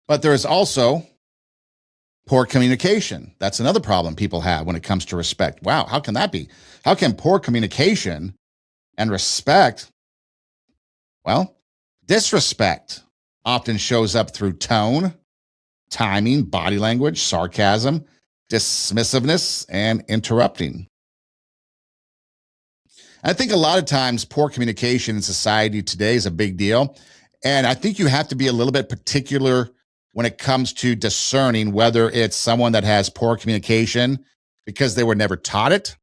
But there is also poor communication. That's another problem people have when it comes to respect. Wow, how can that be? How can poor communication and respect, well, disrespect often shows up through tone, timing, body language, sarcasm, dismissiveness, and interrupting. I think a lot of times poor communication in society today is a big deal. And I think you have to be a little bit particular when it comes to discerning whether it's someone that has poor communication because they were never taught it,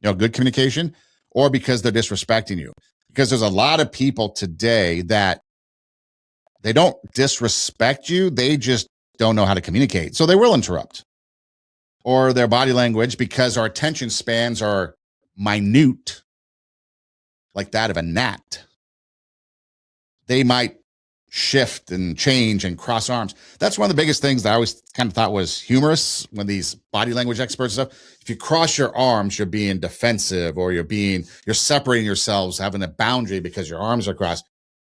good communication, or because they're disrespecting you. Because there's a lot of people today that they don't disrespect you, they just don't know how to communicate. So they will interrupt. Or their body language, because our attention spans are minute, like that of a gnat. They might shift and change and cross arms. That's one of the biggest things that I always kind of thought was humorous when these body language experts and stuff. If you cross your arms, you're being defensive, or you're separating yourselves, having a boundary because your arms are crossed.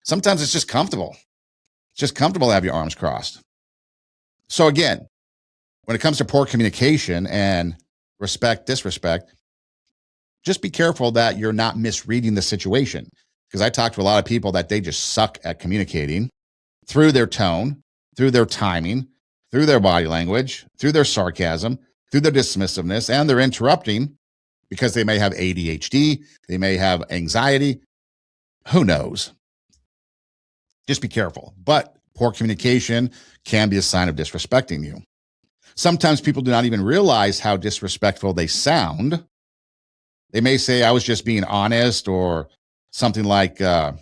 Sometimes it's just comfortable. It's just comfortable to have your arms crossed. So again, when it comes to poor communication and disrespect, just be careful that you're not misreading the situation. Because I talk to a lot of people that they just suck at communicating through their tone, through their timing, through their body language, through their sarcasm, through their dismissiveness, and they're interrupting because they may have ADHD, they may have anxiety. Who knows? Just be careful. But poor communication can be a sign of disrespecting you. Sometimes people do not even realize how disrespectful they sound. They may say, I was just being honest, or something like along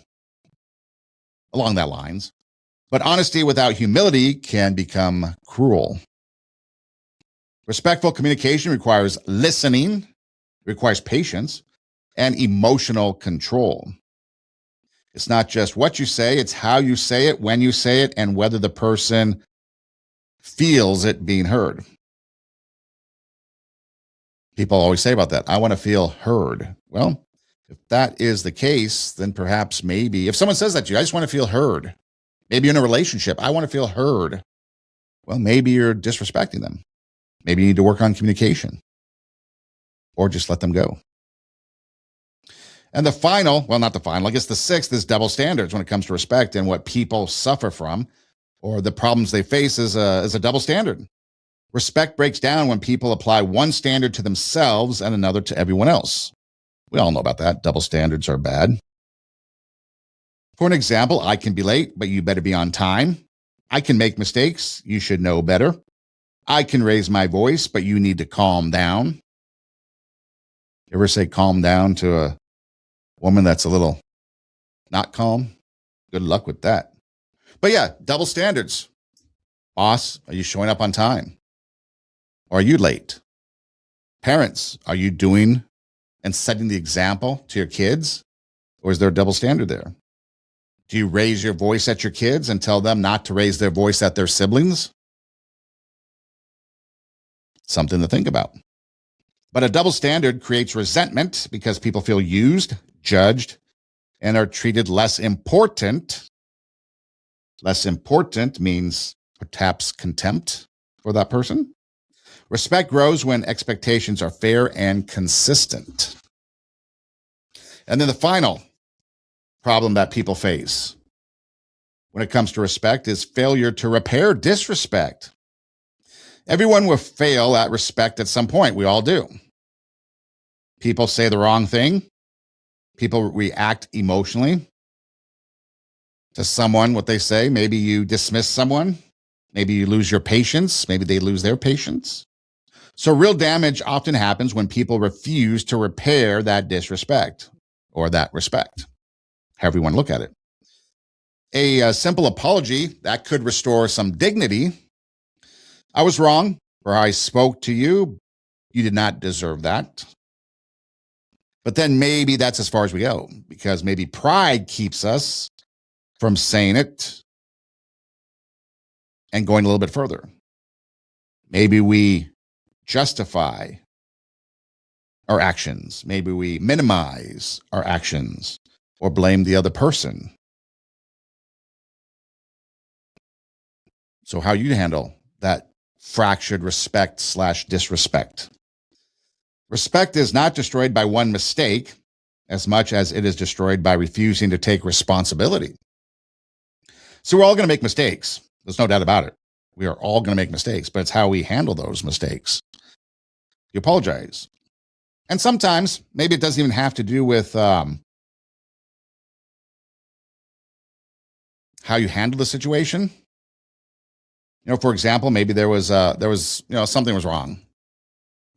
that lines. But honesty without humility can become cruel. Respectful communication requires listening, requires patience, and emotional control. It's not just what you say, it's how you say it, when you say it, and whether the person feels it being heard. People always say about that, I want to feel heard. Well, if that is the case, then perhaps maybe if someone says that to you, I just want to feel heard. Maybe you're in a relationship, I want to feel heard. Well, maybe you're disrespecting them. Maybe you need to work on communication, or just let them go. And the sixth is double standards when it comes to respect, and what people suffer from, or the problems they face is a double standard. Respect breaks down when people apply one standard to themselves and another to everyone else. We all know about that. Double standards are bad. For an example, I can be late, but you better be on time. I can make mistakes. You should know better. I can raise my voice, but you need to calm down. You ever say calm down to a woman that's a little not calm? Good luck with that. But yeah, double standards. Boss, are you showing up on time? Or are you late? Parents, are you doing and setting the example to your kids? Or is there a double standard there? Do you raise your voice at your kids and tell them not to raise their voice at their siblings? Something to think about. But a double standard creates resentment because people feel used, judged, and are treated less important. Less important means perhaps contempt for that person. Respect grows when expectations are fair and consistent. And then the final problem that people face when it comes to respect is failure to repair disrespect. Everyone will fail at respect at some point. We all do. People say the wrong thing. People react emotionally to someone, what they say. Maybe you dismiss someone. Maybe you lose your patience. Maybe they lose their patience. So real damage often happens when people refuse to repair that disrespect or that respect, however you want to look at it. A simple apology, that could restore some dignity. I was wrong, or I spoke to you. You did not deserve that. But then maybe that's as far as we go, because maybe pride keeps us from saying it and going a little bit further. Maybe we justify our actions. Maybe we minimize our actions or blame the other person. So how you handle that fractured respect slash disrespect. Respect is not destroyed by one mistake as much as it is destroyed by refusing to take responsibility. So we're all going to make mistakes. There's no doubt about it. We are all going to make mistakes, but it's how we handle those mistakes. You apologize. And sometimes maybe it doesn't even have to do with how you handle the situation. For example, maybe there was something was wrong.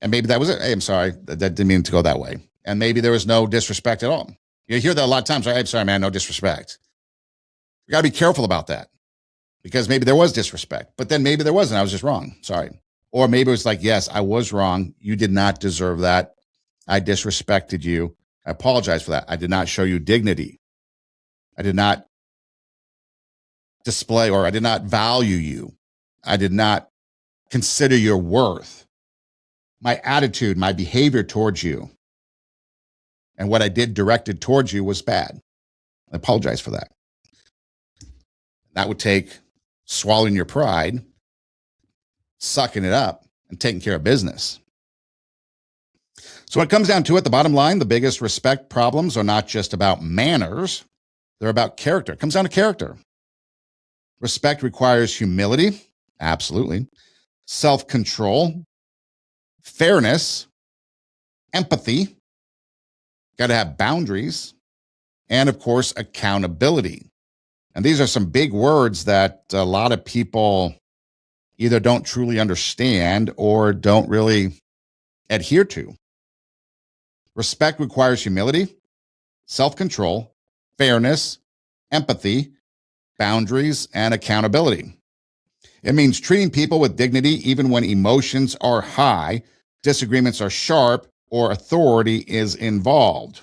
And maybe that was it. Hey, I'm sorry. That didn't mean to go that way. And maybe there was no disrespect at all. You hear that a lot of times, right? I'm sorry, man, no disrespect. You got to be careful about that because maybe there was disrespect, but then maybe there wasn't. I was just wrong. Sorry. Or maybe it was like, yes, I was wrong. You did not deserve that. I disrespected you. I apologize for that. I did not show you dignity. I did not display or I did not value you. I did not consider your worth. My attitude, my behavior towards you, and what I did directed towards you was bad. I apologize for that. That would take swallowing your pride, sucking it up, and taking care of business. So when it comes down to it, the bottom line, the biggest respect problems are not just about manners. They're about character. It comes down to character. Respect requires humility. Absolutely. Self-control, fairness, empathy. Got to have boundaries. And of course, accountability. And these are some big words that a lot of people either don't truly understand or don't really adhere to. Respect requires humility, self-control, fairness, empathy, boundaries, and accountability. It means treating people with dignity even when emotions are high, disagreements are sharp, or authority is involved.